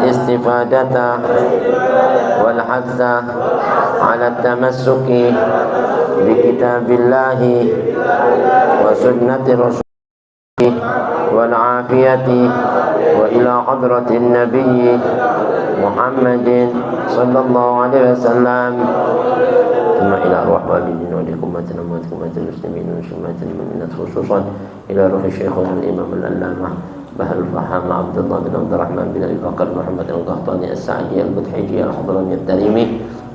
والاستفادة والحث على التمسك بكتاب الله وسنة رسوله والعافية وإلى حضرة النبي محمد صلى الله عليه وسلم ثم إلى أرواح والدين ولأمتنا وأمة المسلمين وشمات المؤمنات خصوصا إلى روح شيخنا الإمام العلامة بهر الفحام عبد الله بن عبد الرحمن بن أبي بكر محمد القحطاني السعدي المدحجي الحضرمي التريمي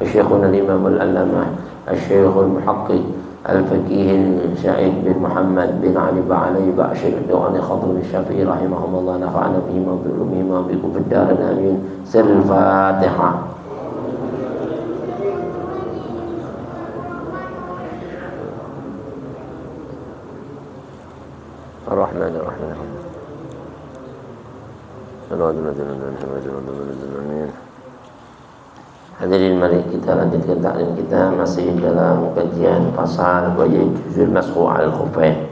وشيخنا الإمام العلامة الشيخ المحقق الفقيه الشاهد بن محمد بن علي بعلي باشر الدواني خضر الشافعي رحمهم الله نفعنا بهما وبعلومهما وبكم في الدار آمين. سر الفاتحة. الرحمن الرحيم. Hadirin, mari kita lanjutkan taklim kita masih dalam kajian pasal juzul mashu al khufain.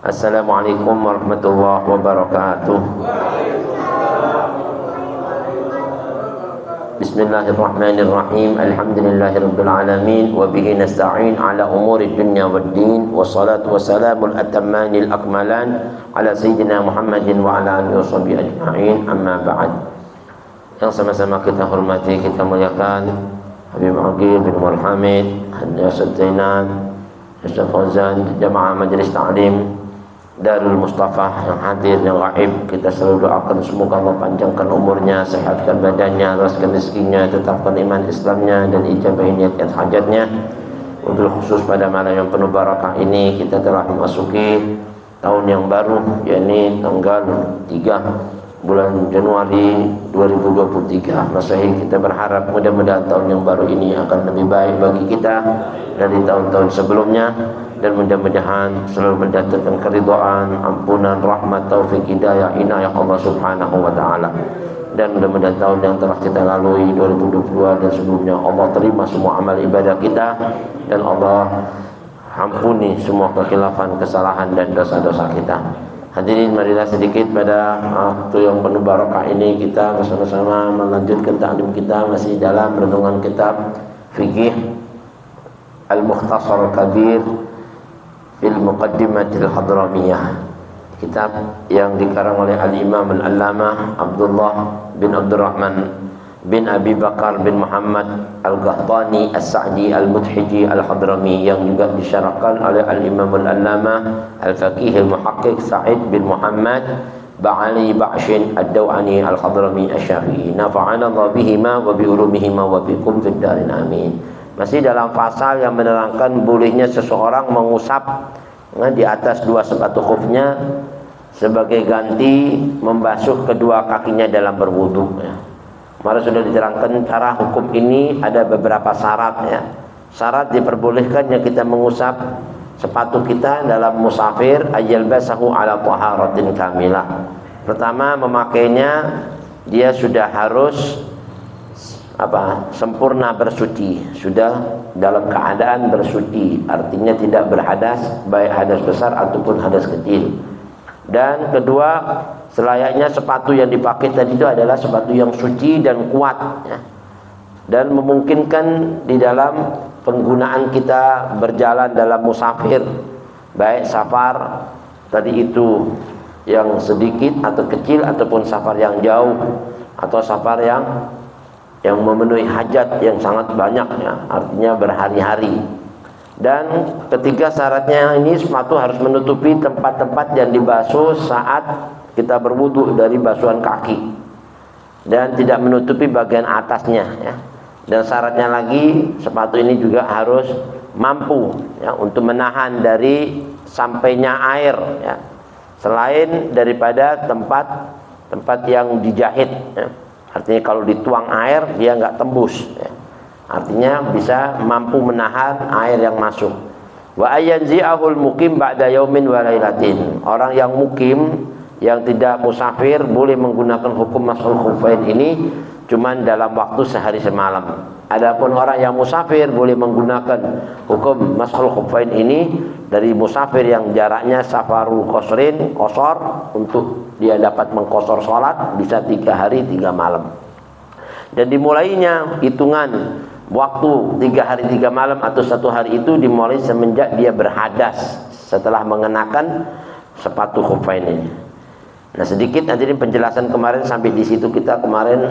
Assalamualaikum warahmatullahi wabarakatuh. Bismillahirrahmanirrahim. Alhamdulillahirabbil alamin wa bihi nasta'in ala umuri dunya waddin wassalatu wassalamul atammanil akmalan ala sayyidina Muhammadin wa ala alihi washabihi ajma'in. Amma ba'd. Yang sama-sama kita hormati, kita muliakan Habib Aqil bin Umar Hamid, Hasan Zainan, Ustaz Fauzan, Jamaah Majlis Ta'lim Darul Mustafa yang hadir, yang gaib. Kita selalu doakan semoga Allah panjangkan umurnya, sehatkan badannya, luaskan rezekinya, tetapkan iman Islamnya, dan ijabahi niat hajatnya. Untuk khusus pada malam yang penuh barakah ini, kita telah memasuki tahun yang baru, yakni tanggal 3 bulan Januari 2023 Masehi. Kita berharap mudah-mudahan tahun yang baru ini akan lebih baik bagi kita dari tahun-tahun sebelumnya, dan mudah-mudahan selalu mendatangkan keridhaan, ampunan, rahmat, taufik, hidayah, inayah Allah Subhanahu wa taala. Dan mudah-mudahan tahun yang telah kita lalui 2022 dan sebelumnya Allah terima semua amal ibadah kita, dan Allah ampuni semua kekhilafan, kesalahan dan dosa-dosa kita. Hadirin, marilah sedikit pada waktu yang penuh barakah ini kita bersama-sama melanjutkan taklim kita masih dalam renungan kitab Fiqih Al-Mukhtasar Al-Kabir Bil Muqaddimatil Hadramiyah, kitab yang dikarang oleh Al-Imam Al-Allamah Abdullah bin Abdurrahman bin Abi Bakar bin Muhammad Al-Qahtani As-Sa'di Al-Mudhiji Al-Hadrami, yang juga disyarahkan oleh Al-Imam Al-Allamah Al-Faqih Al-Muhaqqiq Sa'id bin Muhammad Ba'ali Ba'shin Ad-Daw'ani Al-Hadrami Asy-Syafi'i. Nafa'ana Allah bihima wa bi'ulumihima wa bikum fid darin amin. Masih dalam pasal yang menerangkan bolehnya seseorang mengusap di atas dua sepatu khufnya sebagai ganti membasuh kedua kakinya dalam berwudu. Mari sudah diterangkan cara hukum ini ada beberapa syarat ya. Syarat diperbolehkannya kita mengusap sepatu kita dalam musafir ayal basahu ala taharatin kamilah. Pertama, memakainya dia sudah harus sempurna bersuci, sudah dalam keadaan bersuci, artinya tidak berhadas, baik hadas besar ataupun hadas kecil. Dan kedua, selayaknya sepatu yang dipakai tadi itu adalah sepatu yang suci dan kuat ya, dan memungkinkan di dalam penggunaan kita berjalan dalam musafir, baik safar tadi itu yang sedikit atau kecil, ataupun safar yang jauh, atau safar yang memenuhi hajat yang sangat banyak ya, artinya berhari-hari. Dan ketiga syaratnya ini, sepatu harus menutupi tempat-tempat yang dibasuh saat kita berwudu dari basuhan kaki, dan tidak menutupi bagian atasnya ya. Dan syaratnya lagi, sepatu ini juga harus mampu ya, untuk menahan dari sampainya air ya, selain daripada tempat yang dijahit ya. Artinya kalau dituang air dia nggak tembus ya. Artinya bisa mampu menahan air yang masuk. Wa ayanzi'ahul muqim ba'da yaumin wa lailatin. Orang yang mukim, yang tidak musafir, boleh menggunakan hukum mashul khufain ini cuman dalam waktu sehari semalam. Adapun orang yang musafir boleh menggunakan hukum mashul khufain ini dari musafir yang jaraknya safarul qasrin, qasar, untuk dia dapat mengqasar salat bisa 3 hari 3 malam. Dan dimulainya hitungan waktu 3 hari 3 malam atau 1 hari itu dimulai semenjak dia berhadas setelah mengenakan sepatu khuffain ini. Nah, sedikit nanti penjelasan kemarin sampai di situ kita kemarin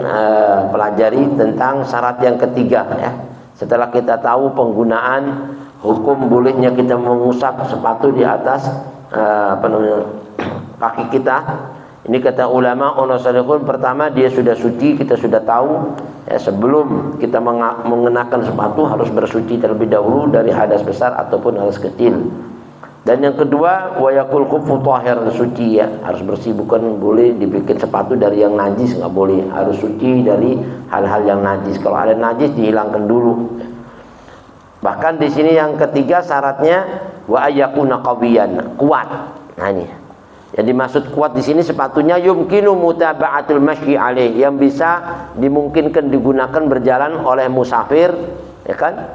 pelajari tentang syarat yang ketiga ya. Setelah kita tahu penggunaan hukum bolehnya kita mengusap sepatu di atas kaki kita. Ini kata ulama unasalihun, pertama dia sudah suci, kita sudah tahu ya, sebelum kita mengenakan sepatu harus bersuci terlebih dahulu dari hadas besar ataupun hadas kecil. Dan yang kedua, wayakul khuffu tahir, suci ya, harus bersih, bukan boleh dibikin sepatu dari yang najis, nggak boleh, harus suci dari hal-hal yang najis. Kalau ada najis dihilangkan dulu. Bahkan di sini yang ketiga syaratnya wa ayyakuna qawiyan, kuat. Nah ini. Yang dimaksud kuat di sini sepatunya yumkinu mutaba'atul masyi alaih, yang bisa dimungkinkan digunakan berjalan oleh musafir, ya kan?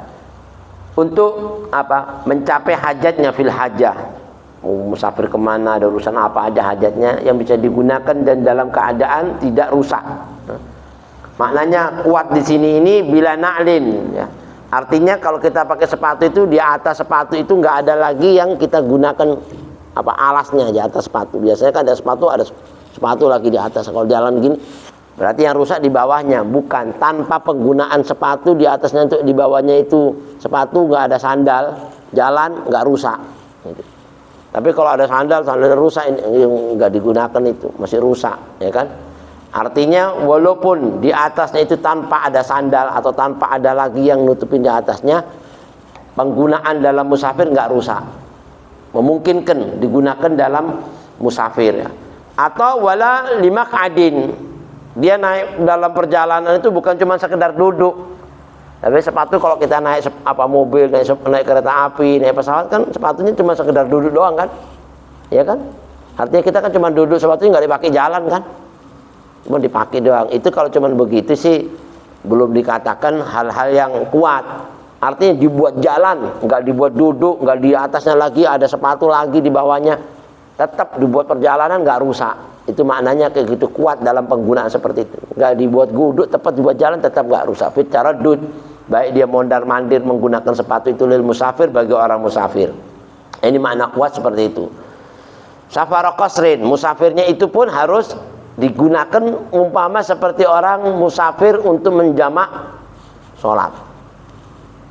Untuk apa? Mencapai hajatnya fil hajah. Musafir kemana, ada urusan apa aja hajatnya, yang bisa digunakan dan dalam keadaan tidak rusak. Maknanya kuat di sini ini bila na'lin ya. Artinya kalau kita pakai sepatu itu di atas sepatu itu nggak ada lagi yang kita gunakan apa alasnya di atas sepatu. Biasanya kan ada sepatu lagi di atas. Kalau jalan gini berarti yang rusak di bawahnya. Bukan, tanpa penggunaan sepatu di atasnya untuk di bawahnya itu sepatu nggak ada sandal, jalan nggak rusak gitu. Tapi kalau ada sandal rusak, ini nggak digunakan, itu masih rusak ya kan. Artinya walaupun di atasnya itu tanpa ada sandal atau tanpa ada lagi yang nutupin di atasnya, penggunaan dalam musafir nggak rusak, memungkinkan digunakan dalam musafir ya. Atau wala lima kadin, dia naik dalam perjalanan itu bukan cuma sekedar duduk. Tapi sepatu kalau kita naik mobil, naik kereta api, naik pesawat kan sepatunya cuma sekedar duduk doang kan, ya kan? Artinya kita kan cuma duduk, sepatunya nggak dipakai jalan kan, cuma dipakai doang. Itu kalau cuma begitu sih belum dikatakan hal-hal yang kuat. Artinya dibuat jalan, nggak dibuat duduk, nggak di atasnya lagi ada sepatu lagi di bawahnya, tetap dibuat perjalanan nggak rusak. Itu maknanya kayak gitu, kuat dalam penggunaan seperti itu. Nggak dibuat guduk, tepat dibuat jalan tetap nggak rusak. Fit cara dud, baik dia mondar mandir menggunakan sepatu itu lil musafir, bagi orang musafir. Ini makna kuat seperti itu. Safar qasrin, musafirnya itu pun harus digunakan umpama seperti orang musafir untuk menjamak sholat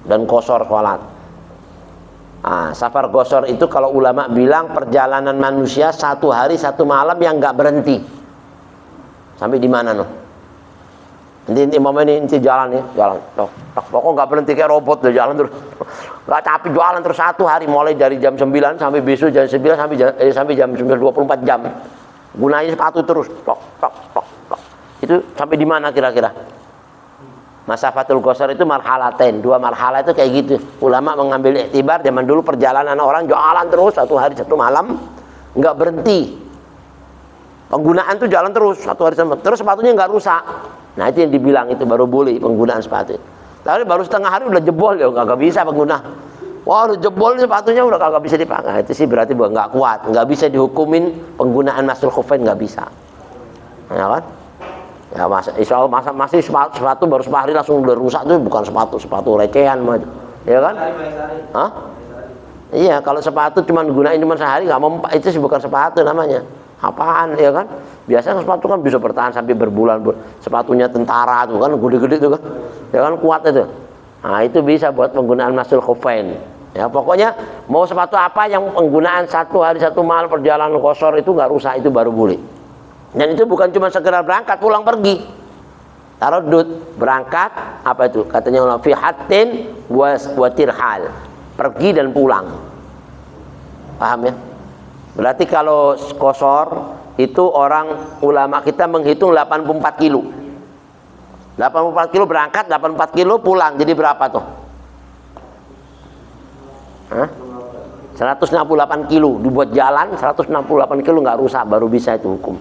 dan qasar sholat. Safar qasar itu kalau ulama bilang perjalanan manusia 1 hari 1 malam yang nggak berhenti. Sampai di mana noh? Nanti imam ini jalan ya, jalan, pokoknya nggak berhenti kayak robot tuh, jalan terus, nggak capek, jalan terus 1 hari, mulai dari jam 9 sampai besok jam 9 sampai jam 9, 24 jam. Gunain sepatu terus, itu sampai di mana kira-kira? Masafatul qasar itu marhalatain, 2 marhalah itu kayak gitu. Ulama mengambil iktibar zaman dulu perjalanan orang jalan terus 1 hari 1 malam, nggak berhenti. Penggunaan tuh jalan terus 1 hari 1 malam, terus sepatunya nggak rusak. Nah itu yang dibilang itu baru boleh penggunaan sepatu. Tapi baru setengah hari udah jebol ya, nggak bisa pengguna. Wah udah jebol sepatunya udah kagak bisa dipakai. Nah, itu sih berarti nggak kuat, nggak bisa dihukumin penggunaan masul khuffain, nggak bisa. Ya kan? Ya insya Allah masih sepatu baru sehari langsung udah rusak tuh, bukan sepatu recehan mah, ya kan? Hah? Iya, kalau sepatu cuma gunain cuma sehari nggak mempan, itu sih bukan sepatu namanya. Apaan, ya kan? Biasanya sepatu kan bisa bertahan sampai berbulan. Sepatunya tentara tuh kan, gede-gede tuh kan, ya kan, kuat itu. Nah itu bisa buat penggunaan masul khuffain. Ya pokoknya mau sepatu apa yang penggunaan 1 hari 1 malam perjalanan qasar itu nggak rusak, itu baru boleh. Dan itu bukan cuma sekedar berangkat pulang pergi. Taradud, berangkat apa itu? Katanya ulama fi hatin wa tirhal, pergi dan pulang. Paham ya? Berarti kalau qasar itu orang ulama kita menghitung 84 kilo. 84 kilo berangkat, 84 kilo pulang. Jadi berapa tuh? 168 kilo dibuat jalan, 168 kilo nggak rusak, baru bisa itu hukum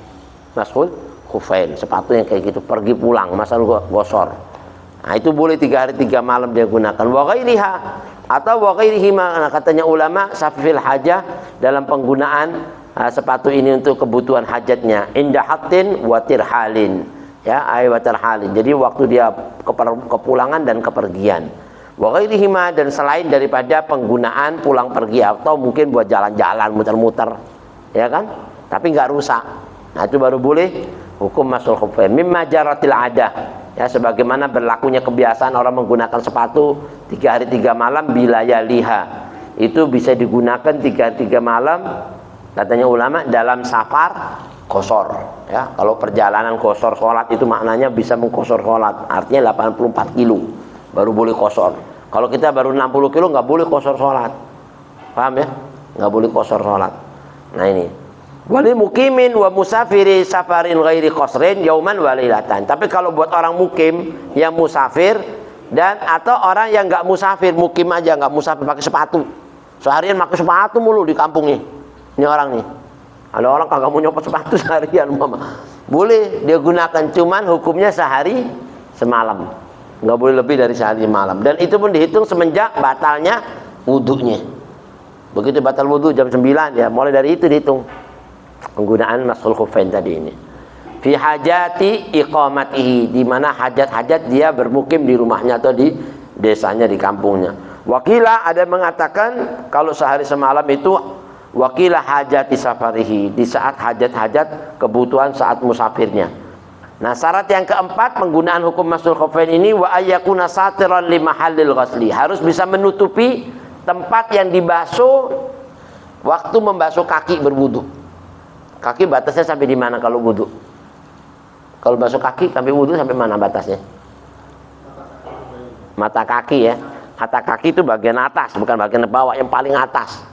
masul khuffain, sepatu yang kayak gitu pergi pulang masalah qasar. Nah itu boleh 3 hari 3 malam dia gunakan. Wa ghairiha atau wa ghairihi, katanya ulama safil hajah, dalam penggunaan sepatu ini untuk kebutuhan hajatnya, inda hatin wa tirhalin, Ya, ay wa tarhalin. Jadi waktu dia kepulangan dan kepergian. Wa ghairihima, dan selain daripada penggunaan pulang pergi atau mungkin buat jalan-jalan muter-muter, ya kan? Tapi nggak rusak. Nah, itu baru boleh hukum masul khuffain. Mimma jaratil adah. Ya, sebagaimana berlakunya kebiasaan orang menggunakan sepatu 3 hari 3 malam bila yaliha. Itu bisa digunakan 3 hari 3 malam, katanya ulama, dalam safar qasar. Ya, kalau perjalanan qasar sholat itu maknanya bisa mengqasar sholat, artinya 84 kilo baru boleh qasar. Kalau kita baru 60 kilo nggak boleh qasar sholat, paham ya? Nggak boleh qasar sholat. Nah ini wali mukimin wa musafiri safarin ghairi qasrin yauman wa lailatan. Tapi kalau buat orang mukim yang musafir dan atau orang yang nggak musafir, mukim aja nggak musafir, pakai sepatu seharian, pakai sepatu mulu di kampung nih. Ini orang nih, ada orang kagak mau nyopot sepatu seharian, mama. Boleh dia gunakan, cuman hukumnya sehari semalam, nggak boleh lebih dari sehari malam. Dan itu pun dihitung semenjak batalnya wudhunya. Begitu batal wudhu jam 9 ya, mulai dari itu dihitung penggunaan masul khuffain tadi ini. Fi hajati iqamatihi, di mana hajat-hajat dia bermukim di rumahnya atau di desanya, di kampungnya. Wakilah ada mengatakan kalau sehari semalam itu wakilah hajati safarihi, di saat hajat-hajat kebutuhan saat musafirnya. Nah, syarat yang keempat penggunaan hukum masul khuffain ini wa ayyakuna satiran li mahallil ghasli, harus bisa menutupi tempat yang dibasuh waktu membasuh kaki berwudu. Kaki batasnya sampai di mana kalau wudu? Kalau basuh kaki sampai wudu sampai mana batasnya? Mata kaki ya. Mata kaki itu bagian atas, bukan bagian bawah, yang paling atas.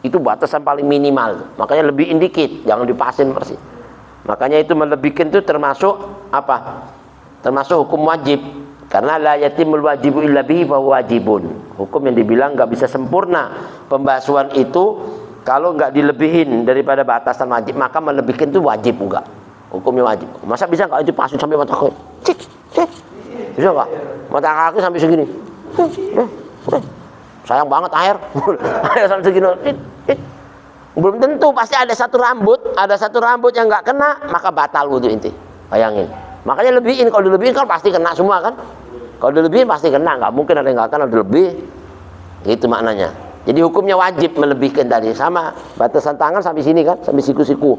Itu batasan paling minimal. Makanya lebihin dikit, jangan dipasin persis. Makanya itu melebihkan itu termasuk apa? Termasuk hukum wajib. Karena la yatimul wajibu illa bihi fa wajibun. Hukum yang dibilang nggak bisa sempurna pembasuhan itu kalau nggak dilebihin daripada batasan wajib, maka melebihkan itu wajib enggak. Hukumnya wajib. Masa bisa nggak itu pasin sampai mata kaki? Bisa nggak? Mata kaki sampai segini. Sayang banget air. Air sampai segini. Belum tentu, pasti ada satu rambut yang nggak kena, maka batal wudu inti. Bayangin. Makanya lebihin, kalau dilebihin kan pasti kena semua kan? Kalau dilebihin pasti kena, nggak mungkin ada yang nggak kena lebih. Gitu maknanya. Jadi hukumnya wajib melebihkan tadi, sama batasan tangan sampai sini kan, sampai siku-siku.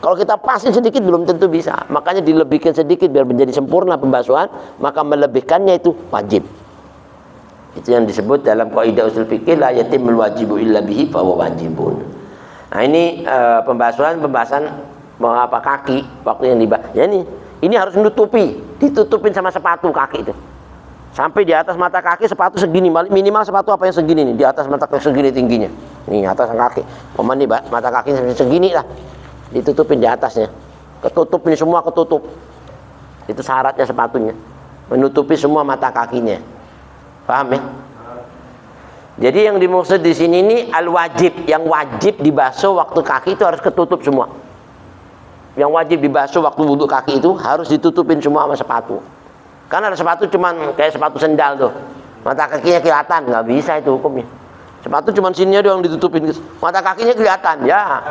Kalau kita pasin sedikit belum tentu bisa. Makanya dilebihkan sedikit biar menjadi sempurna pembasuhan, maka melebihkannya itu wajib. Itu yang disebut dalam kaidah usul fikih la yatimul wajibu illa bihi fa huwa wajibun. Nah, ini pembahasan apa kaki waktu yang dibahas. Ya ini harus ditutupin sama sepatu kaki itu. Sampai di atas mata kaki sepatu segini, minimal sepatu apa yang segini nih, di atas mata kaki segini tingginya. Nih atas kaki. Momen nih mata kaki segini lah. Ditutupin di atasnya. Ketutup ini semua ketutup. Itu syaratnya sepatunya. Menutupi semua mata kakinya. Paham ya? Jadi yang dimaksud di sini ini al-wajib, yang wajib dibasuh waktu kaki itu harus ketutup semua. Yang wajib dibasuh waktu wudhu kaki itu harus ditutupin semua sama sepatu. Karena ada sepatu cuman kayak sepatu sendal tuh, mata kakinya kelihatan, nggak bisa itu hukumnya. Sepatu cuman sininya doang ditutupin, mata kakinya kelihatan, ya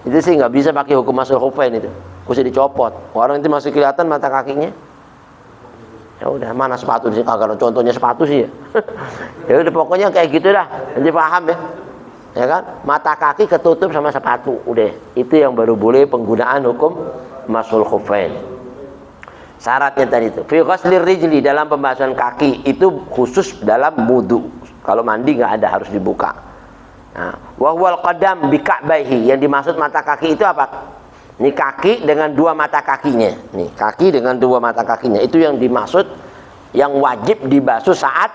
itu sih nggak bisa pakai hukum masul khuffain itu, mesti dicopot. Orang itu masih kelihatan mata kakinya. Ya udah, mana sepatu sih? Kagak contohnya sepatu sih ya. Ya udah pokoknya kayak gitu dah. Nanti paham ya. Ya kan? Mata kaki ketutup sama sepatu, udah. Itu yang baru boleh penggunaan hukum masul khuffain. Syaratnya tadi itu. Fi ghaslir rijli, dalam pembahasan kaki itu khusus dalam wudu. Kalau mandi nggak ada, harus dibuka. Nah, wa huwal qadam bi ka'baihi, yang dimaksud mata kaki itu apa? Ini kaki dengan dua mata kakinya. Nih, kaki dengan dua mata kakinya. Itu yang dimaksud yang wajib dibasuh saat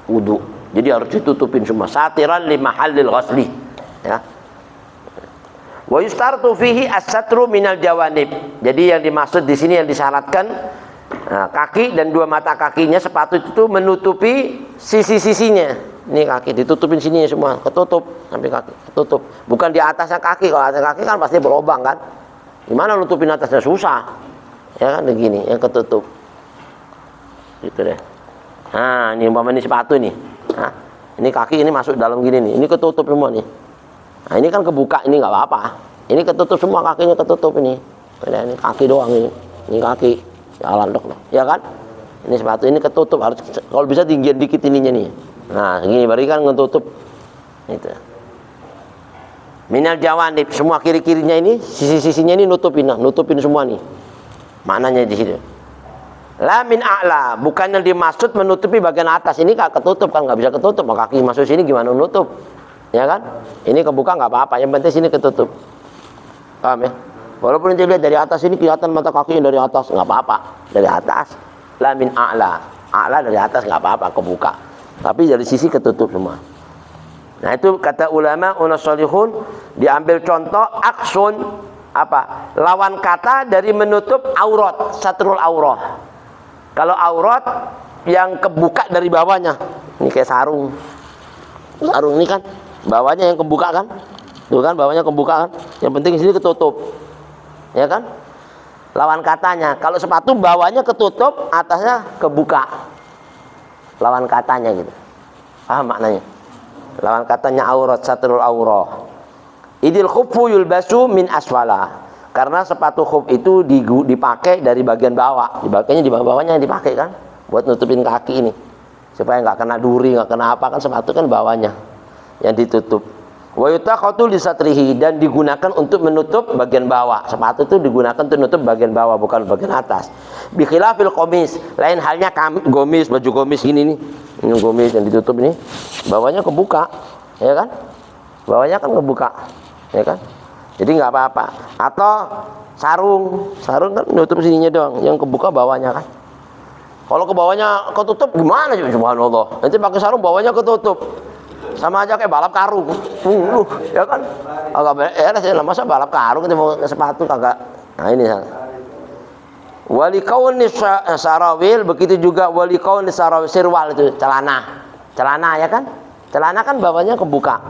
wudu. Jadi harus ditutupin semua. Satiran li mahallil ghasli. Ya. Wa yustartu fihi as-satru minal jawanib. Jadi yang dimaksud di sini yang disyaratkan kaki dan dua mata kakinya sepatu itu menutupi sisi-sisinya. Ini kaki ditutupin sini semua, ketutup sampai kaki, ketutup. Bukan di atasnya kaki. Kalau atasnya kaki kan pasti berlubang kan. Gimana nutupin atasnya, susah. Ya kan begini, yang ketutup. Gitu deh. Nah, ini umpama ini sepatu nih. Nah, ini kaki ini masuk dalam gini nih. Ini ketutup semua nih. Nah, ini kan kebuka, ini nggak apa-apa. Ini ketutup semua, kakinya ketutup ini. Ini kaki doang ini. Ini kaki. Jalan dok, ya kan? Ini sepatu ini ketutup, harus kalau bisa tinggian dikit ininya nih. Nah, gini bari kan ngetutup. Itu. Minal jawanib, semua kiri-kirinya ini, sisi-sisinya ini nutupin semua nih. Maknanya di situ. La min a'la, bukan yang dimaksud menutupi bagian atas. Ini gak ketutup kan, nggak bisa ketutup. Kaki masuk sini gimana nutup? Ya kan? Ini kebuka nggak apa-apa, yang penting sini ketutup. Paham ya? Walaupun nanti lihat dari atas ini kelihatan mata kakinya dari atas, nggak apa-apa. Dari atas, la min a'la, a'la dari atas nggak apa-apa, kebuka. Tapi dari sisi ketutup semua. Nah itu kata ulama unasolihun, diambil contoh aksun apa? Lawan kata dari menutup aurat, satrul aurah. Kalau aurat yang kebuka dari bawahnya, ini kayak sarung. Sarung ini kan bawahnya yang kebuka kan? Tuh kan bawahnya kebuka kan? Yang penting sini ketutup. Ya kan? Lawan katanya, kalau sepatu bawahnya ketutup, atasnya kebuka. Lawan katanya gitu. Paham maknanya? Lawan katanya aurat, satrul aurah. Idil khuffu yulbasu min asfala. Karena sepatu khuf itu dipakai dari bagian bawah. Dipakainya di bawahnya yang dipakai kan? Buat nutupin kaki ini. Supaya nggak kena duri, nggak kena apa, kan sepatu kan bawahnya yang ditutup. Wa yutakhatu li satrihi, dan digunakan untuk menutup bagian bawah. Sepatu itu digunakan untuk menutup bagian bawah, bukan bagian atas. Bi khilafil qamis, lain halnya gomis, baju gomis gini nih. Ini gomis yang ditutup ini, bawahnya kebuka, ya kan? Bawahnya kan kebuka, ya kan? Jadi nggak apa-apa. Atau sarung kan nutup sininya doang, yang kebuka bawahnya kan. Kalau ke bawahnya ketutup gimana coba, subhanallah. Nanti pakai sarung bawahnya ketutup. Sama aja kayak balap karung. Ya kan? Agak beres, masa balap karung kita mau sepatu kagak. Nah ini wali kauni sarawil, begitu juga wali kauni sarawil, sirwal itu celana ya kan? Celana kan bawahnya kebuka,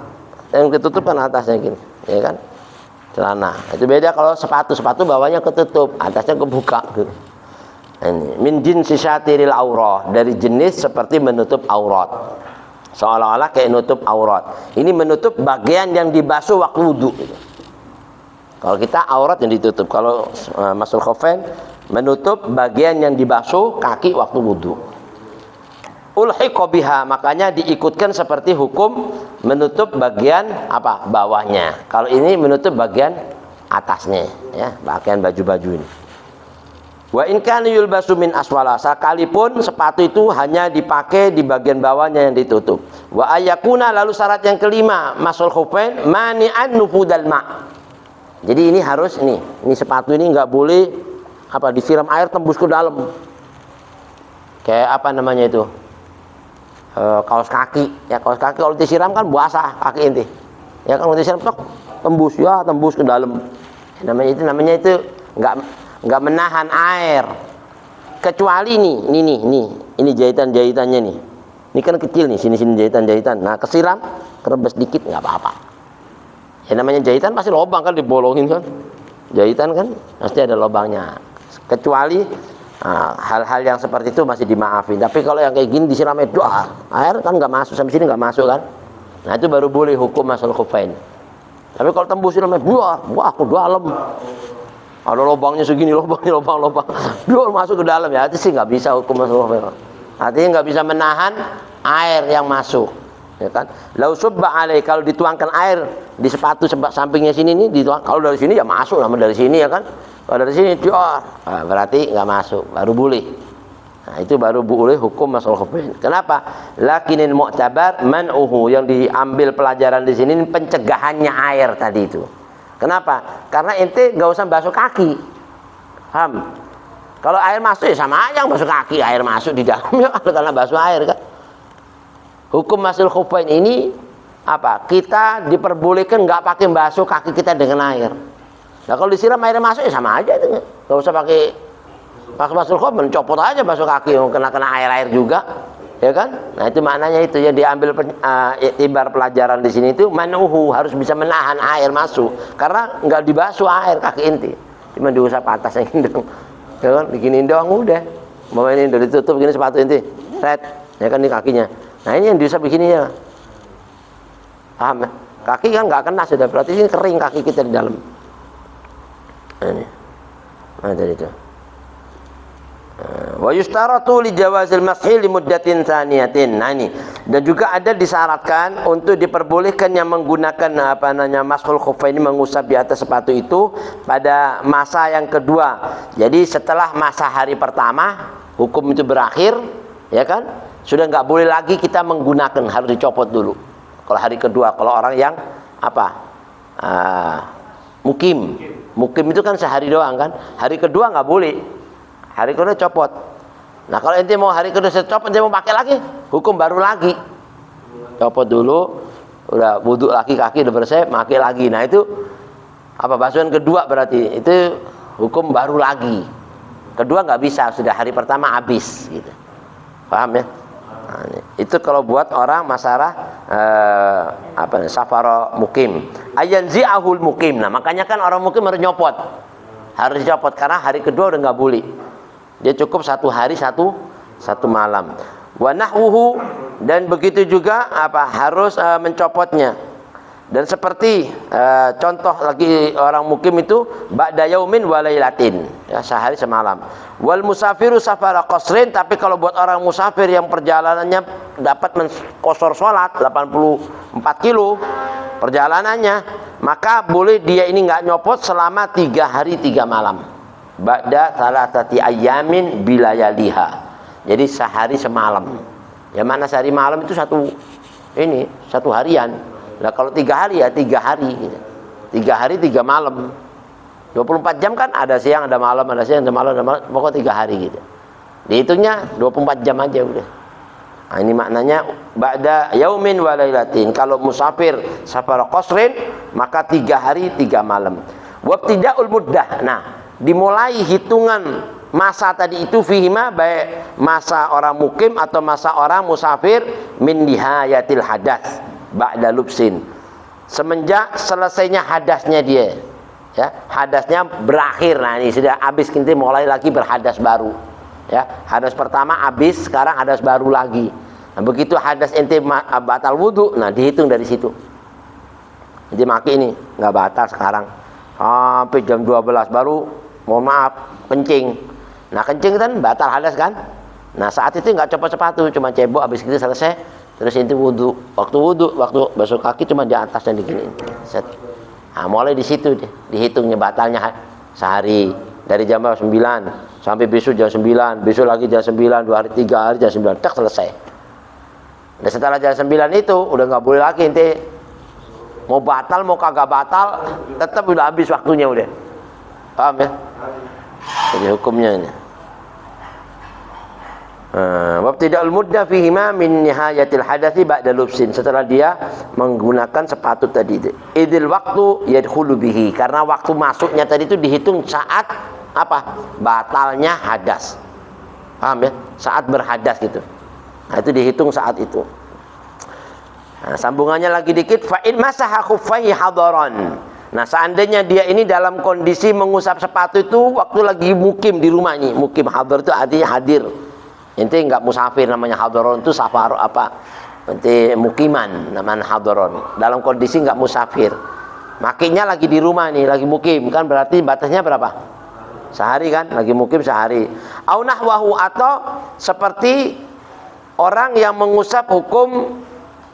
yang ditutup kan atasnya gini, ya kan? Celana itu beda. Kalau sepatu bawahnya ketutup, atasnya kebuka gitu. Ini min jinsi syatiril aurah, dari jenis seperti menutup aurat, seolah-olah kayak nutup aurat. Ini menutup bagian yang dibasuh waktu wudu gitu. Kalau kita aurat yang ditutup, kalau masul khofain menutup bagian yang dibasuh kaki waktu wudu. Ulhiqa biha, makanya diikutkan seperti hukum menutup bagian apa? Bawahnya. Kalau ini menutup bagian atasnya, ya, bagian baju-baju ini. Wa in kana yulbasu min aswala, sekalipun sepatu itu hanya dipakai di bagian bawahnya yang ditutup. Wa ayakuna, lalu syarat yang kelima, masul khufain mani'an nufudal ma'. Jadi ini harus ini sepatu ini nggak boleh apa disiram air tembus ke dalam. Kayak apa namanya itu? Kaos kaki. Ya kaos kaki kalau disiram kan basah kaki inti. Ya kan kalau disiram tembus ke dalam. Namanya itu nggak menahan air, kecuali ini jahitan-jahitannya nih. Ini kan kecil nih, sini jahitan. Nah kesiram, kerebes dikit nggak apa-apa. Ya namanya jahitan pasti lubang kan, dibolongin kan. Jahitan kan pasti ada lubangnya. Kecuali hal-hal yang seperti itu masih dimaafin. Tapi kalau yang kayak gini disiram air kan nggak masuk, sampai sini nggak masuk kan. Nah itu baru boleh hukum masul khufain. Tapi kalau tembus siram wah ke dalam. Ada lubangnya segini, lubang, biar masuk ke dalam, ya itu sih nggak bisa hukum masul khufain. Artinya nggak bisa menahan air yang masuk, ya kan? Lau subba alai, kalau dituangkan air di sepatu sampingnya sini nih, dituang. Kalau dari sini ya masuk, nama dari sini ya kan? Kalau dari sini berarti nggak masuk, baru boleh. Nah itu baru boleh hukum masul khufain. Kenapa? Lakinil mu'tabar man'uhu, yang diambil pelajaran di sini pencegahannya air tadi itu. Kenapa? Karena ente nggak usah basuh kaki, paham? Kalau air masuk ya sama aja yang basuh kaki, air masuk di dalamnya karena basuh air kan. Hukum masul khufain ini apa? Kita diperbolehkan nggak pakai basuh kaki kita dengan air. Nah kalau disiram air masuk ya sama aja itu, nggak usah pakai masul khufain, mencopot aja basuh kaki, kena air juga. Ya kan? Nah itu maknanya itu yang diambil ibar pelajaran di sini itu manuhu, harus bisa menahan air masuk, karena nggak dibasuh air kaki inti, cuma diusap atasnya gitu, ya kan? Begini doang udah, mau ini udah ditutup begini sepatu inti, red, ya kan, ini kakinya. Nah ini yang diusap begini ya, paham ya? Kaki kan nggak kena sudah, berarti ini kering kaki kita di dalam. Nah, ini, nah dari itu. Wa yustaratu li jawazil mashi li muddatin tsaniyatin. Nah ini. Dan juga ada disyaratkan untuk diperbolehkan yang menggunakan mashul khuffain, mengusap di atas sepatu itu pada masa yang kedua. Jadi setelah masa hari pertama hukum itu berakhir, ya kan? Sudah nggak boleh lagi kita menggunakan, harus dicopot dulu. Kalau hari kedua, kalau orang yang mukim itu kan sehari doang kan, hari kedua nggak boleh, hari kedua copot. Nah kalau ente mau hari kedua saya copot, ente mau pakai lagi, hukum baru lagi, copot dulu, udah wudhu lagi, kaki udah bersih, pakai lagi. Nah itu basuhan kedua, berarti itu hukum baru lagi. Kedua nggak bisa, sudah hari pertama habis gitu. Paham ya? Nah, itu kalau buat orang masalah safara mukim, ayanzi'ahul mukim. Nah makanya kan orang mukim harus nyopot, harus dicopot karena hari kedua udah nggak boleh. Dia cukup 1 hari 1 malam. Wa nahwuhu, dan begitu juga harus mencopotnya. Dan seperti contoh lagi orang mukim itu ba'da yaumin wa lailatin, ya, sehari semalam. Wal musafiru safara qasrin, tapi kalau buat orang musafir yang perjalanannya dapat mengqasar salat 84 kilo perjalanannya, maka boleh dia ini nggak nyopot selama 3 hari 3 malam. Ba'da salatati ayyamin bilayaliha. Jadi sehari semalam. Ya mana sehari malam itu satu harian. Nah kalau 3 hari ya 3 hari gitu. 3 hari 3 malam. 24 jam kan ada siang, ada malam, ada siang, ada malam, pokoknya 3 hari gitu. Dihitungnya 24 jam aja udah. Nah, ini maknanya ba'da yaumin wa lailatin. Kalau musafir safar qasrin maka 3 hari 3 malam. Wabtida'ul muddah. Nah, dimulai hitungan masa tadi itu fihima, baik masa orang mukim atau masa orang musafir, min nihayatil hadas ba'da lubsin, semenjak selesainya hadasnya dia, ya, hadasnya berakhir. Nah ini sudah habis, kita mulai lagi berhadas baru, ya, hadas pertama habis, sekarang hadas baru lagi. Nah begitu hadas ente batal wudhu, nah dihitung dari situ. Jadi maki ini nggak batal sekarang sampai jam 12 baru mohon maaf kencing. Nah kencing kan batal hadas kan. Nah saat itu nggak copot sepatu, cuma cebok, habis itu selesai. Terus inti wudhu, waktu basuh kaki cuma di atas dan digini. Nah, mulai di situ dihitungnya batalnya sehari, dari jam 9 sampai besok jam 9, besok lagi jam 9, 2 hari 3 hari jam 9, tak selesai. Dan setelah jam 9 itu udah nggak boleh lagi inti mau batal mau kagak batal, tetap udah habis waktunya udah. Paham ya? Jadi hukumnya ini. Wabtida'ul muddah fihima min nihayatil hadathi ba'da lubsin, setelah dia menggunakan sepatu tadi. Idil waktu yadkhulu bihi, karena waktu masuknya tadi itu dihitung saat batalnya hadas. Paham ya? Saat berhadas gitu. Nah itu dihitung saat itu. Nah, sambungannya lagi dikit, fa in masaha khuffaihi hadaran. Nah seandainya dia ini dalam kondisi mengusap sepatu itu waktu lagi mukim di rumah nih. Mukim hadar itu artinya hadir. Inti nggak musafir, namanya hadaron itu safar nanti mukiman namanya hadaron. Dalam kondisi nggak musafir, makinya lagi di rumah nih, lagi mukim kan, berarti batasnya berapa? Sehari kan, lagi mukim sehari. Au nahwahu, atau seperti orang yang mengusap hukum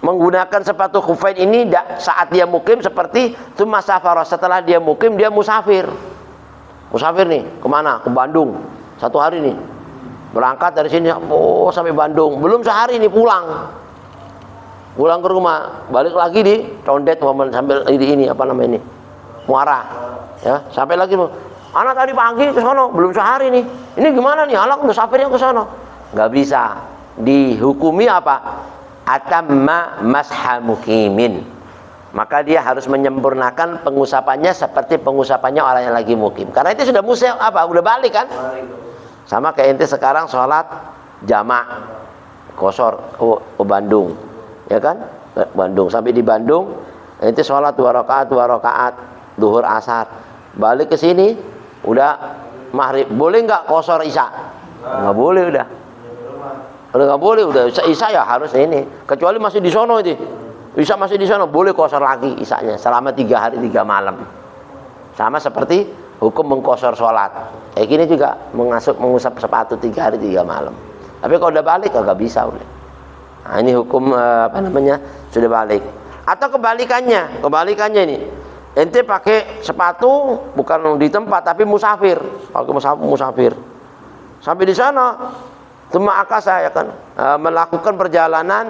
menggunakan sepatu khuffain ini saat dia mukim, seperti tsumma safara, setelah dia mukim dia musafir. Musafir nih kemana? Ke Bandung 1 hari nih. Berangkat dari sini sampai Bandung, belum sehari nih pulang ke rumah, balik lagi di Condet sambil ini Muara, ya, sampai lagi anak tadi pagi ke sono, belum sehari nih, ini gimana nih, anak musafirnya ke sono, nggak bisa, dihukumi atamma masha mukimin, maka dia harus menyempurnakan pengusapannya seperti pengusapannya orang yang lagi mukim, karena itu sudah udah balik kan. Sama kayak ente sekarang sholat jamak kosor ke Bandung, ya kan? Bandung, sampai di Bandung ente sholat 2 rakaat duhur asar, balik ke sini udah maghrib, boleh nggak kosor isya? Nggak boleh, udah nggak boleh, udah isya ya harus ini, kecuali masih di sono itu isya masih di sono, boleh kosor lagi isyanya selama 3 hari 3 malam, sama seperti hukum mengkosor sholat. Kayak gini juga mengusap sepatu 3 hari 3 malam. Tapi kalau udah balik nggak bisa udah. Nah, ini hukum sudah balik. Atau kebalikannya ini. Ente pakai sepatu bukan di tempat tapi musafir, pakai musafir. Sampai di sana cuma akasa ya kan, melakukan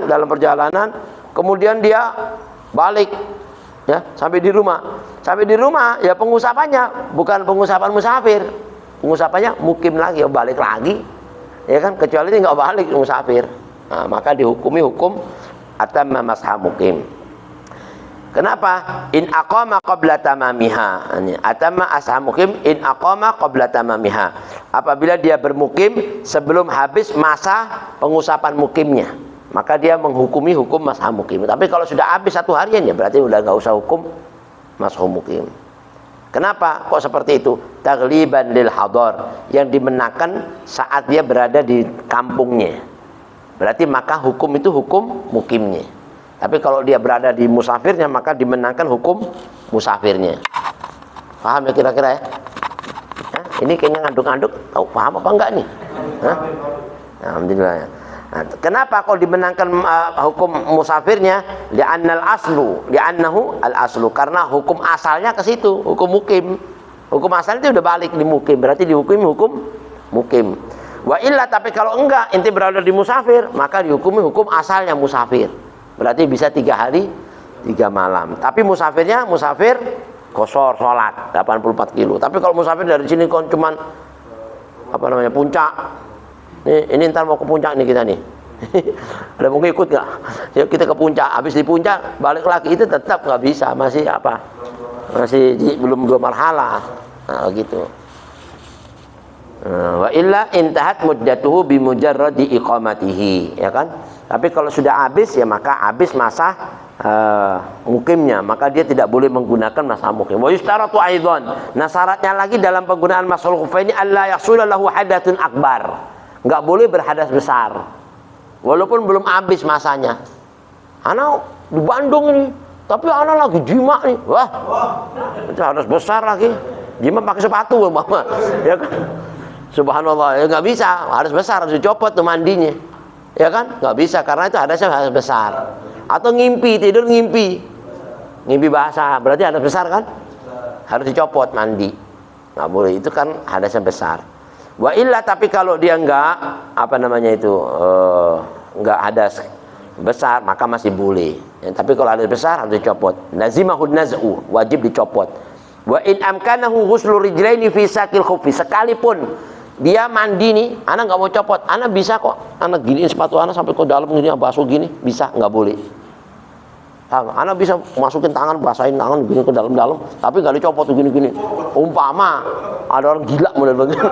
dalam perjalanan, kemudian dia balik ya sampai di rumah. Sampai di rumah ya pengusapannya bukan pengusapan musafir, pengusapannya mukim lagi, balik lagi. Ya kan, kecuali dia nggak balik musafir. Nah, maka dihukumi hukum atamma mashah mukim. Kenapa? In aqama qabla tamamiha. Atamma ashah mukim in aqama qabla tamamiha. Apabila dia bermukim sebelum habis masa pengusapan mukimnya, maka dia menghukumi hukum mashah mukim. Tapi kalau sudah habis 1 harian ya berarti udah nggak usah hukum mashah mukim. Kenapa kok seperti itu? Tagliban lil hadar, yang dimenangkan saat dia berada di kampungnya. Berarti maka hukum itu hukum mukimnya. Tapi kalau dia berada di musafirnya maka dimenangkan hukum musafirnya. Paham ya kira-kira ya? Hah? Ini kayaknya ngaduk-ngaduk, tahu paham apa enggak nih? Hah? Alhamdulillah ya. Nah, kenapa kalau dimenangkan hukum musafirnya? Li'annahu al-aslu, karena hukum asalnya ke situ, hukum mukim. Hukum asalnya itu udah balik di mukim, berarti dihukumi hukum mukim. Wa illa, tapi kalau enggak, inti berada di musafir, maka dihukumi hukum asalnya musafir. Berarti bisa 3 hari 3 malam. Tapi musafir kosor sholat 84 kilo. Tapi kalau musafir dari sini kan cuman puncak. Ini ntar mau ke puncak nih kita nih. Ada mau ikut nggak? Ya kita ke puncak. Habis di puncak balik lagi itu tetap nggak bisa. Masih belum 2 marhalah. Nah, gitu. Wa illa intahat muddatuhu bi mujarradi iqamatihi, ya kan? Tapi kalau sudah habis ya maka habis masa mukimnya, maka dia tidak boleh menggunakan masa mukim. Wa yustaratu aidan. Nah, syaratnya lagi dalam penggunaan mashul khufaini alla yahsula lahu hadatsun akbar. Enggak boleh berhadas besar. Walaupun belum habis masanya. Ana di Bandung ini, tapi ana lagi jima nih. Wah. Itu hadas besar lagi. Jima pakai sepatu, Mama. Ya kan? Subhanallah, ya nggak bisa, harus besar, harus dicopot tuh mandinya, ya kan? Nggak bisa karena itu hadasnya harus besar. Atau tidur ngimpi basah, berarti hadas besar kan? Harus dicopot mandi, nggak boleh, itu kan hadasnya besar. Wa illa, tapi kalau dia nggak nggak hadas besar, maka masih boleh. Ya, tapi kalau hadas besar harus dicopot. Lazimahun naz'u, wajib dicopot. Wa in amkanahu ghuslu rijlaini fi sakil khuffi, sekalipun dia mandi nih, anak nggak mau copot, anak bisa kok, anak giniin sepatu anak sampai ke dalam gini, basuh gini, bisa, nggak boleh. Anak bisa masukin tangan, basahin tangan gini ke dalam-dalam, tapi nggak dicopot gini-gini. Umpama ada orang gila model begini,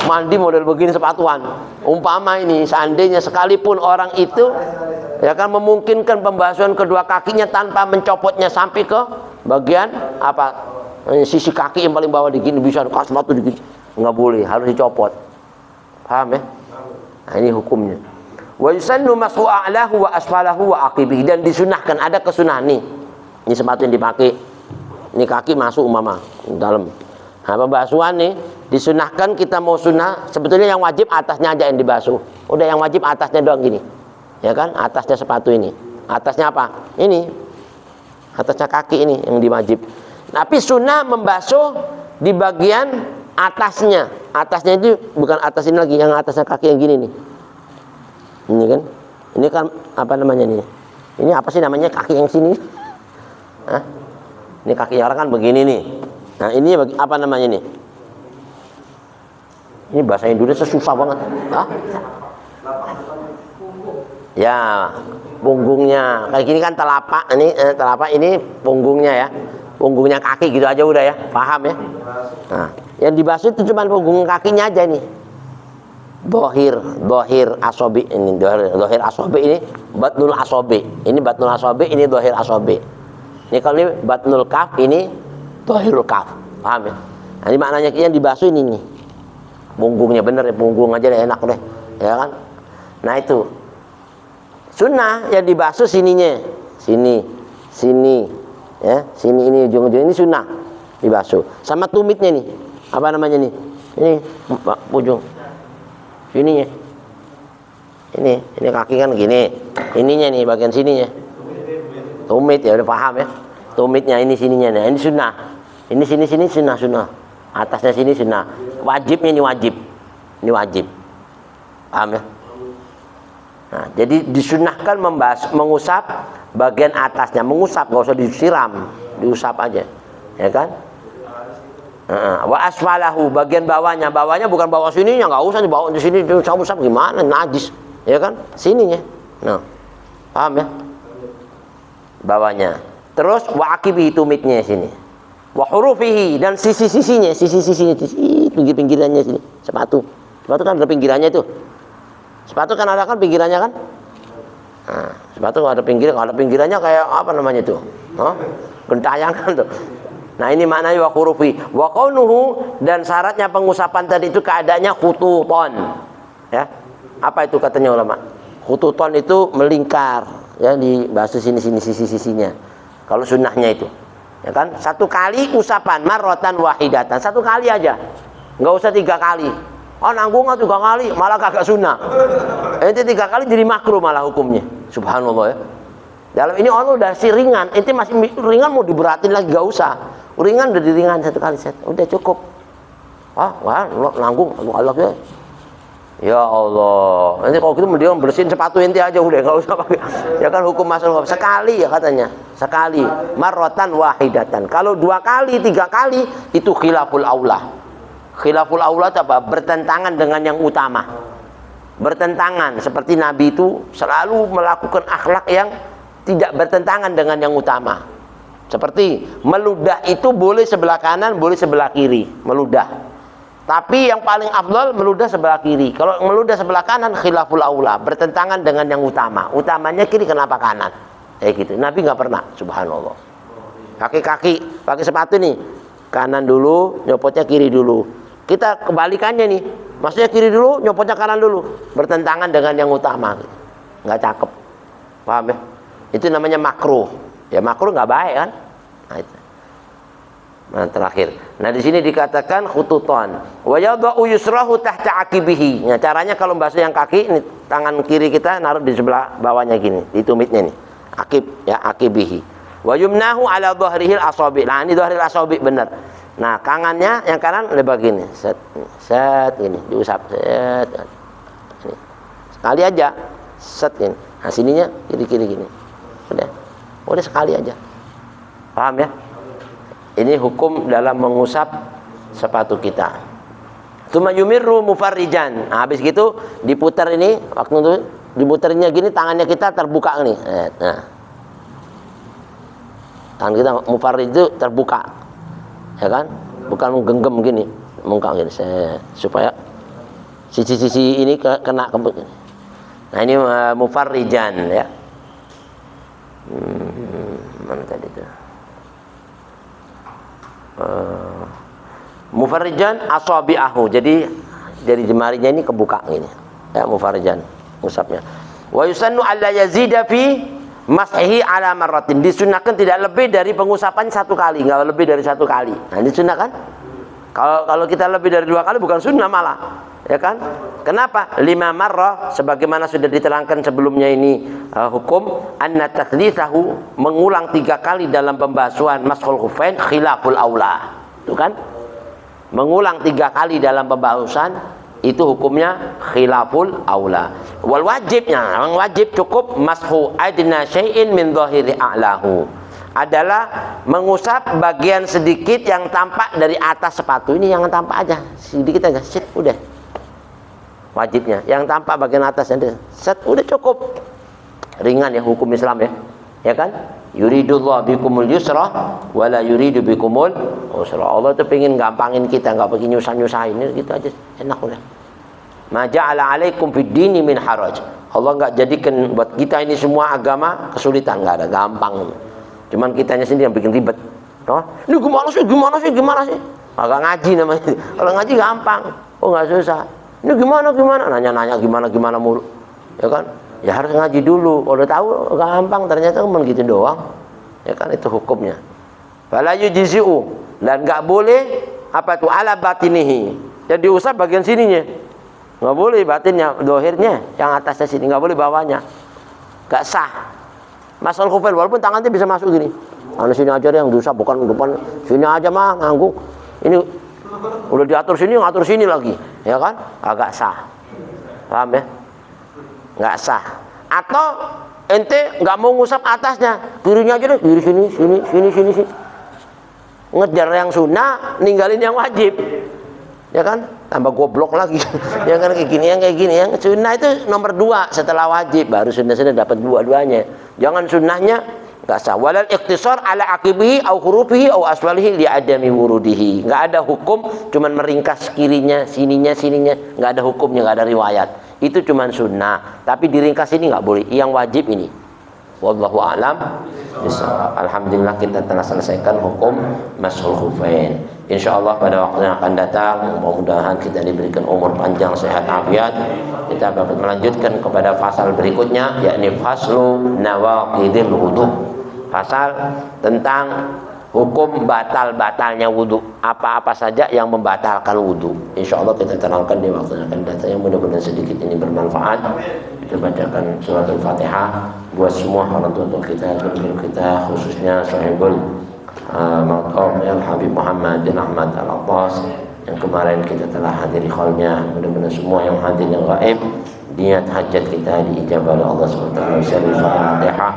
mandi model begini sepatuan. Umpama ini, seandainya sekalipun orang itu ya kan memungkinkan pembasuhan kedua kakinya tanpa mencopotnya sampai ke bagian sisi kaki yang paling bawah digini, bisa kasih sepatu digini. Nggak boleh, harus dicopot. Paham ya? Nah, ini hukumnya. Wa yusannu mas'u a'lahu wa asfalahu wa aqibihi, dan disunahkan, ada kesunahan nih. Ini sepatu yang dipakai. Ini kaki masuk mama dalam. Nah, pembasuhan nih disunahkan, kita mau sunnah, sebetulnya yang wajib atasnya aja yang dibasuh. Udah yang wajib atasnya doang gini. Ya kan? Atasnya sepatu ini. Atasnya apa? Ini. Atasnya kaki ini yang diwajib. Tapi sunnah membasuh di bagian atasnya. Atasnya itu bukan atas ini lagi, yang atasnya kaki yang gini nih. Ini kan, ini kan apa namanya nih? Ini apa sih namanya kaki yang sini? Hah? Ini kaki orang kan begini nih. Nah, ini apa namanya nih? Ini bahasa Indonesia susah banget. Hah? Ya, punggungnya. Kayak gini kan telapak ini punggungnya ya. Punggungnya kaki gitu aja udah ya. Paham ya? Nah, yang dibasuh itu cuma punggung kakinya aja nih. Dohir asobi ini, dohir asobi ini, batnul asobi. Ini batnul asobi, ini dohir asobi. Ini kalau ini batnul kaf, ini dohirul kaf. Paham ya? Nah, ini maknanya yang dibasuh ini nih. Punggungnya bener ya, punggung aja deh, enak deh. Ya kan? Nah, itu. Sunnah yang dibasuh sininya. Sini. Ya, sini ini ujung-ujung ini sunnah. dibasuh. Sama tumitnya nih, apa namanya nih? Ini ujung sininya. Ini kaki kan gini. Ininya nih bagian sininya. Tumit ya, udah paham ya. Tumitnya ini sininya. Nah, ini sunnah. Ini sini sunnah. Atasnya sini sunnah. Wajibnya ini wajib. Ini wajib. Paham ya? Nah, jadi disunahkan mengusap bagian atasnya. Mengusap, nggak usah disiram, diusap aja. Ya kan? Wa asfalahu, bagian bawahnya bukan bawah sininya, nggak usah dibawa di sini diusap gimana, najis, ya kan, sininya. Nah, paham ya, bawahnya. Terus wa akibi, tumitnya sini, wa hurufihi, dan sisi-sisinya, pinggir-pinggirannya sini. Sepatu kan ada pinggirannya itu. Sepatu kan ada kan pinggirannya kan. Nah, sepatu ada pinggirannya kayak apa namanya itu? Gentayangan tuh. Nah, ini maknanya wa hurufi wa kaunuhu, dan syaratnya pengusapan tadi itu keadaannya khututon. Ya. Apa itu katanya ulama? Khututon itu melingkar, ya, di bahasa sisi-sisinya. Kalau sunnahnya itu. Ya kan? Satu kali usapan marratan wahidatan. Satu kali aja. Enggak usah 3 kali. Nanggung 3 kali, malah kagak sunnah. Itu 3 kali jadi makruh malah hukumnya. Subhanallah ya. Dalam ini Allah udah ringan, itu masih ringan mau diberatin lagi, gak usah. Ringan udah diringan 1 kali set, udah cukup. Wah, nanggung Allah ya. Ya Allah, nanti kalau gitu mending bersihin sepatu ente aja udah, nggak usah pakai. Ya kan hukum masuk sekali ya katanya, sekali. Marrotan wahidatan. Kalau 2 kali, 3 kali itu khilaful aula. Khilaful aula itu apa? Bertentangan dengan yang utama. Bertentangan, seperti Nabi itu selalu melakukan akhlak yang tidak bertentangan dengan yang utama. Seperti meludah itu boleh sebelah kanan, boleh sebelah kiri, meludah. Tapi yang paling afdal meludah sebelah kiri. Kalau meludah sebelah kanan khilaful aula, bertentangan dengan yang utama. Utamanya kiri, kenapa kanan? Gitu. Nabi nggak pernah, subhanallah. Kaki-kaki pakai sepatu nih, kanan dulu, nyopotnya kiri dulu. Kita kebalikannya nih, maksudnya kiri dulu, nyopotnya kanan dulu, bertentangan dengan yang utama. Nggak cakep, paham ya? Itu namanya makruh. Ya makruh nggak baik kan? Nah, itu. Nah, terakhir. Nah, di sini dikatakan khututon. Wa yadau yusrahu tahta aqibihi. Nah, caranya kalau basuh yang kaki, ini tangan kiri kita naruh di sebelah bawahnya gini, di tumitnya nih. Akib ya, aqibihi. Wa yumnahu ala dhahrihil asabi. Nah, ini dhahril asabi benar. Nah, tangannya yang kanan lebar gini. Set gini, diusap. Set. Ini. Sekali aja. Set gini. Nah, sininya kiri-kiri gini. Udah sekali aja. Paham ya? Ini hukum dalam mengusap sepatu kita. Tsumma yumirru mufarrijan. Nah, habis gitu diputar ini, waktu itu diputarnya gini, tangannya kita terbuka nih. Nah. Tangan kita mufarrij itu terbuka. Ya kan? Bukan menggenggam gini, mengkak gini. Supaya sisi-sisi ini kena ke. Nah, ini mufarrijan ya. Mana tadi itu? Mufarrijan asabi'ahu. Jadi dari jemarinya ini kebuka gini. Ya, mufarrijan usapnya. Wa yusannu alla yazida fi mas'ihi ala marratin. Disunahkan tidak lebih dari pengusapan 1 kali, enggak lebih dari 1 kali. Nah, disunahkan. Kalau kita lebih dari 2 kali bukan sunnah malah. Ya kan? Kenapa? 5 marrah, sebagaimana sudah diterangkan sebelumnya ini hukum anna tathlithahu, mengulang 3 kali dalam pembasuhan mashul khufain khilaful aula. Itu kan? Mengulang 3 kali dalam pembasuhan itu hukumnya khilaful aula. Wal wajibnya, yang wajib cukup mashu adna syai'in min dhahiri a'lahu. Adalah mengusap bagian sedikit yang tampak dari atas sepatu. Ini yang tampak aja, sedikit aja, sit, udah. Wajibnya yang tampak bagian atas ada set, udah cukup. Ringan ya hukum Islam ya. Ya kan? Yuridullah bikumul yusra wala yuridu bikumul usra. Allah tuh pengen gampangin kita, enggak pakai nyusah-nyusahin, gitu aja, enak udah. Ma ja'ala 'alaikum fid dini min haraj. Allah enggak jadikan buat kita ini semua agama kesulitan, enggak ada, gampang. Cuman kitanya sendiri yang bikin ribet. Ini gimana sih? Agak ngaji namanya. Kalau ngaji gampang. Oh, enggak susah. Ini gimana? Nanya-nanya gimana mulu. Ya kan? Ya harus ngaji dulu. Kalau udah tahu gampang, ternyata cuma gitu doang. Ya kan, itu hukumnya. Fala yujzi'u Dan nggak boleh apa itu ala batinihi, yang diusap bagian sininya, nggak boleh batinnya, dohirnya, yang atasnya sini nggak boleh bawahnya, nggak sah. Masal khufain walaupun tangannya bisa masuk gini, sini aja deh yang diusap, bukan depan sini aja mah ngangguk. Ini udah diatur sini, ngatur sini lagi, ya kan? Agak sah, paham ya? Nggak sah. Atau ente nggak mau ngusap atasnya, kirinya aja deh, kiri sini, sini. Ngejar yang sunnah, ninggalin yang wajib, ya kan? Tambah goblok lagi, ya kan? Kayak gini, yang sunnah itu nomor 2 setelah wajib, baru sunnah dapat dua-duanya. Jangan sunnahnya nggak sah. Walal ikhtisar ala aqibihi au hurufihi au aswalihi li adami wurudihi. Nggak ada hukum, cuman meringkas kirinya, sininya, nggak ada hukumnya, nggak ada riwayat. Itu cuman sunnah, tapi diringkas ini nggak boleh. Yang wajib ini. Wallahu a'lam. Alhamdulillah kita telah selesaikan hukum mashul khufain. Insyaallah pada waktu yang akan datang, mudah-mudahan kita diberikan umur panjang, sehat, afiat. Kita dapat melanjutkan kepada pasal berikutnya, yakni faslu nawaqidil wudu. Pasal tentang hukum batal-batalnya wudu. Apa-apa saja yang membatalkan wudu. Insyaallah kita terangkan di waktu yang akan datang, yang mudah-mudahan sedikit ini bermanfaat. Kita bacakan surat Al-Fatihah buat semua orang tua kita, guru kita, khususnya sahibul maqam Habib Muhammad bin Ahmad Al-Abbas yang kemarin kita telah hadiri khalnya. Mudah-mudahan semua yang hadir yang gaib, niat hajat kita diijabah oleh Allah SWT. Al-Fatihah.